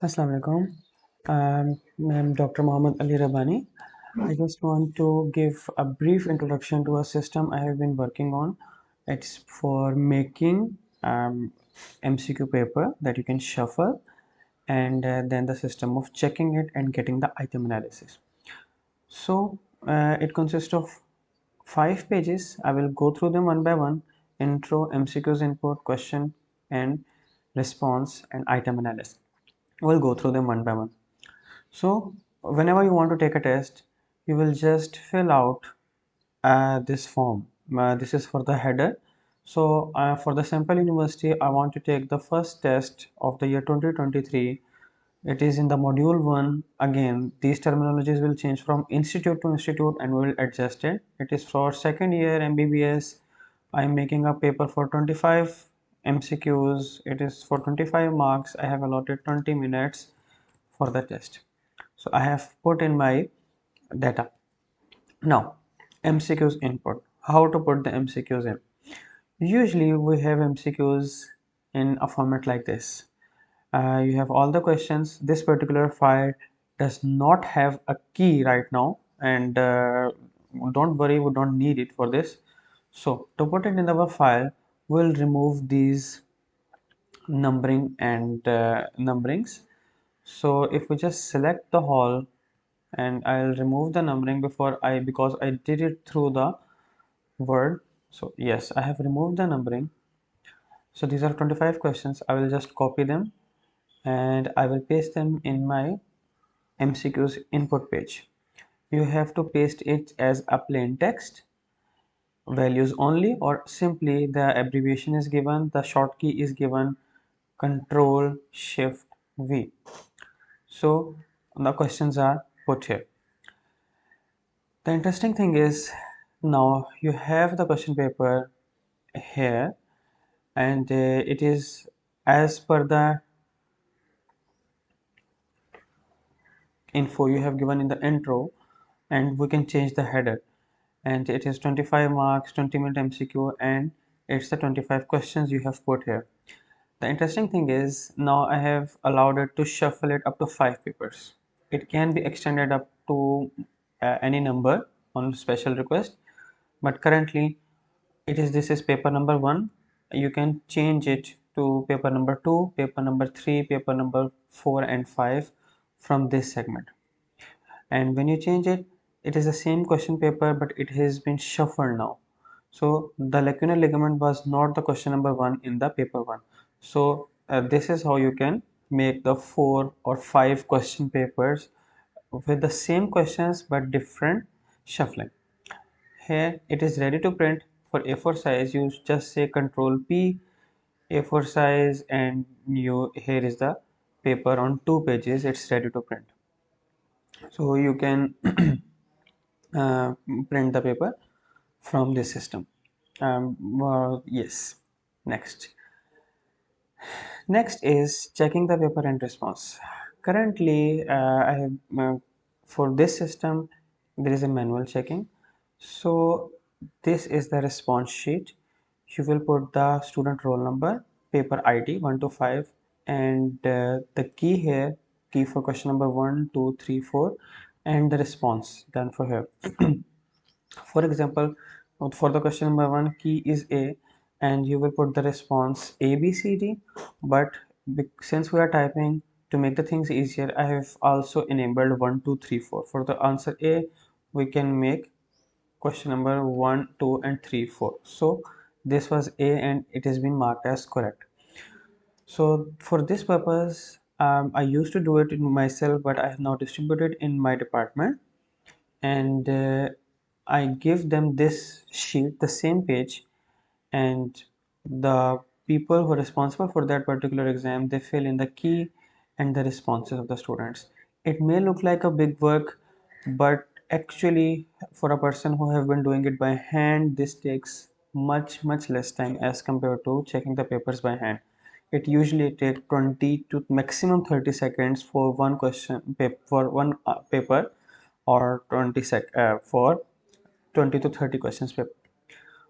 Assalamu alaikum. I'm Dr. Mohammed Ali Rabani. I just want to give a brief introduction to a system I have been working on. It's for making MCQ paper that you can shuffle, and then the system of checking it and getting the item analysis. So it consists of 5 pages. I will go through them one by one: intro, MCQs input, question and response, and item analysis. We'll go through them one by one. So whenever you want to take a test, you will just fill out this form. This is for the header. So for the sample university, I want to take the first test of the year 2023. It is in the module 1. Again, these terminologies will change from institute to institute and we will adjust it. It is for second year MBBS. I'm making a paper for 25 MCQs. It is for 25 marks. I have allotted 20 minutes for the test. So I have put in my data. Now MCQs input. How to put the MCQs in? Usually we have MCQs in a format like this. You have all the questions. This particular file does not have a key right now, and don't worry, we don't need it for this. So to put it in our file, we'll remove these numbering and numberings. So if we just select the whole, and I'll remove the numbering because I did it through the word. So yes, I have removed the numbering. So these are 25 questions. I will just copy them and I will paste them in my MCQs input page. You have to paste it as a plain text, values only, or simply the abbreviation is given, the short key is given, Control Shift V. So the questions are put here. The interesting thing is, now you have the question paper here, and it is as per the info you have given in the intro, and we can change the header, and it is 25 marks, 20-minute MCQ, and it's the 25 questions you have put here. The interesting thing is, now I have allowed it to shuffle it up to 5 papers. It can be extended up to any number on special request, but currently this is paper number 1. You can change it to paper number 2, paper number 3, paper number 4 and 5 from this segment. And when you change it, it is the same question paper, but it has been shuffled now. So the lacunar ligament was not the question number 1 in the paper 1. So this is how you can make the 4 or 5 question papers with the same questions but different shuffling. Here it is ready to print. For A4 size, you just say Control P, A4 size, and here is the paper on 2 pages. It's ready to print. So you can uh, print the paper from this system. Yes. Next is checking the paper and response. Currently, I have for this system there is a manual checking. So this is the response sheet. You will put the student roll number, paper ID 1 to 5, and the key here, key for question number 1, 2, 3, 4, and the response done for here. For example, for the question number 1, key is A, and you will put the response A, B, C, D. But since we are typing, to make the things easier, I have also enabled 1, 2, 3, 4. For the answer A, we can make question number 1, 2, and 3, 4. So this was A, and it has been marked as correct. So for this purpose, I used to do it in myself, but I have now distributed in my department, and I give them this sheet, the same page, and the people who are responsible for that particular exam, they fill in the key and the responses of the students. It may look like a big work, but actually for a person who have been doing it by hand, this takes much less time as compared to checking the papers by hand. It usually takes 20 to maximum 30 seconds for one question for one paper, or for 20 to 30 questions paper.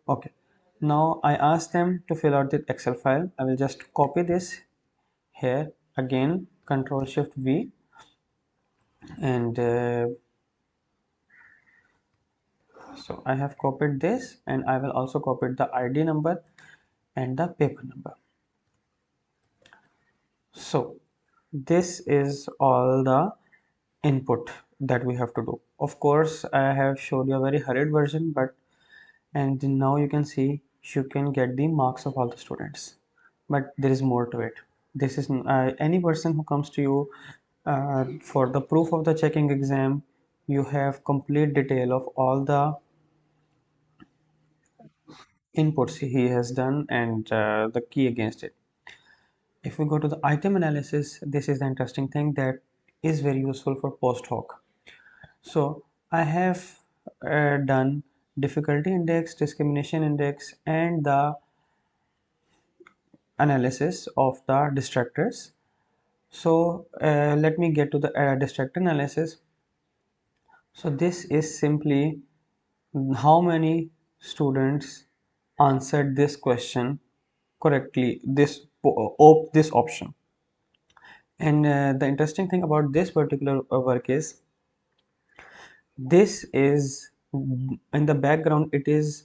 Okay, now I ask them to fill out the Excel file. I will just copy this here again, Control Shift V, and so I have copied this, and I will also copy the ID number and the paper number. So this is all the input that we have to do. Of course, I have showed you a very hurried version, but and now you can see you can get the marks of all the students, but there is more to it. This is any person who comes to you for the proof of the checking exam, you have complete detail of all the inputs he has done and the key against it. If we go to the item analysis, this is the interesting thing that is very useful for post hoc. So I have done difficulty index, discrimination index, and the analysis of the distractors. So let me get to the distractor analysis. So this is simply how many students answered this question correctly, this option. And the interesting thing about this particular work is this is in the background, it is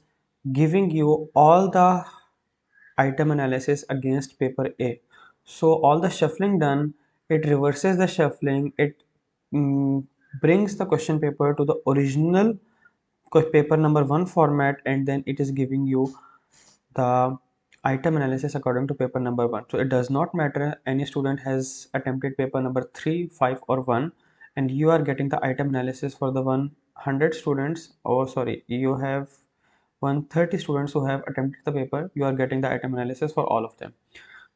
giving you all the item analysis against paper A. So all the shuffling done, it reverses the shuffling, it mm, brings the question paper to the original paper number 1 format, and then it is giving you the item analysis according to paper number 1. So it does not matter any student has attempted paper number 3, 5 or 1, and you are getting the item analysis for the 100 students. Oh sorry, you have 130 students who have attempted the paper, you are getting the item analysis for all of them.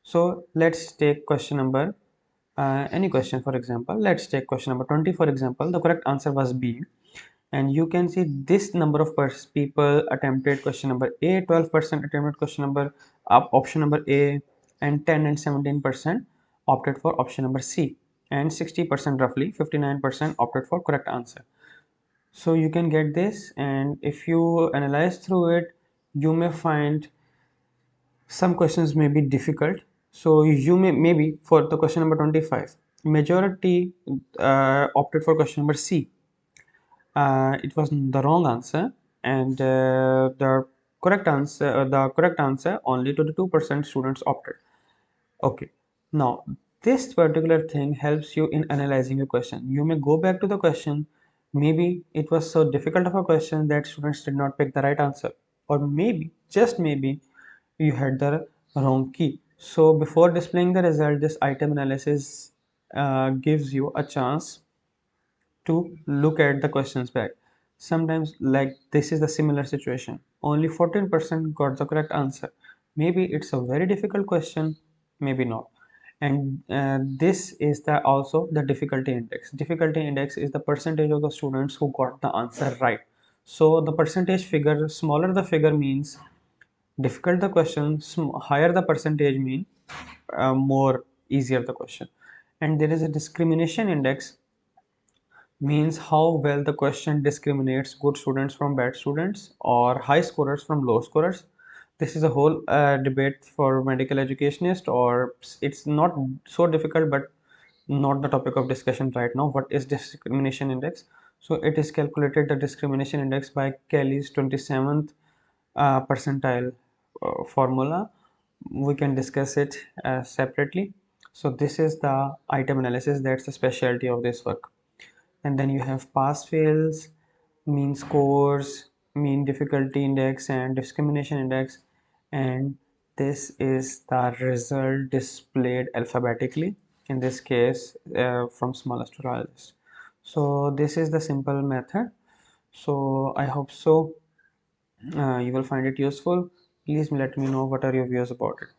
So let's take question number any question. For example, let's take question number 20. For example, the correct answer was B, and you can see this number of people attempted question number A, 12% attempted question number option number A, and 10 and 17% opted for option number C, and 60% roughly 59% opted for correct answer. So you can get this, and if you analyze through it, you may find some questions may be difficult. So you may maybe for the question number 25, majority opted for question number C. It was the wrong answer, and the correct answer only 22% students opted. Okay, now this particular thing helps you in analyzing a question. You may go back to the question, maybe it was so difficult of a question that students did not pick the right answer, or maybe just maybe you had the wrong key. So before displaying the result, this item analysis gives you a chance to look at the questions back. Sometimes, like this is the similar situation, only 14% got the correct answer. Maybe it's a very difficult question, maybe not. And this is the also the difficulty index. Difficulty index is the percentage of the students who got the answer right. So the percentage figure, smaller the figure means difficult the question, higher the percentage mean more easier the question. And there is a discrimination index, means how well the question discriminates good students from bad students or high scorers from low scorers. This is a whole debate for medical educationists, or it's not so difficult, but not the topic of discussion right now. What is discrimination index? So it is calculated the discrimination index by Kelly's 27th percentile formula. We can discuss it separately. So this is the item analysis, that's the specialty of this work. And then you have pass fails, mean scores, mean difficulty index, and discrimination index. And this is the result displayed alphabetically, in this case from smallest to largest. So this is the simple method. So I hope so you will find it useful. Please let me know what are your views about it.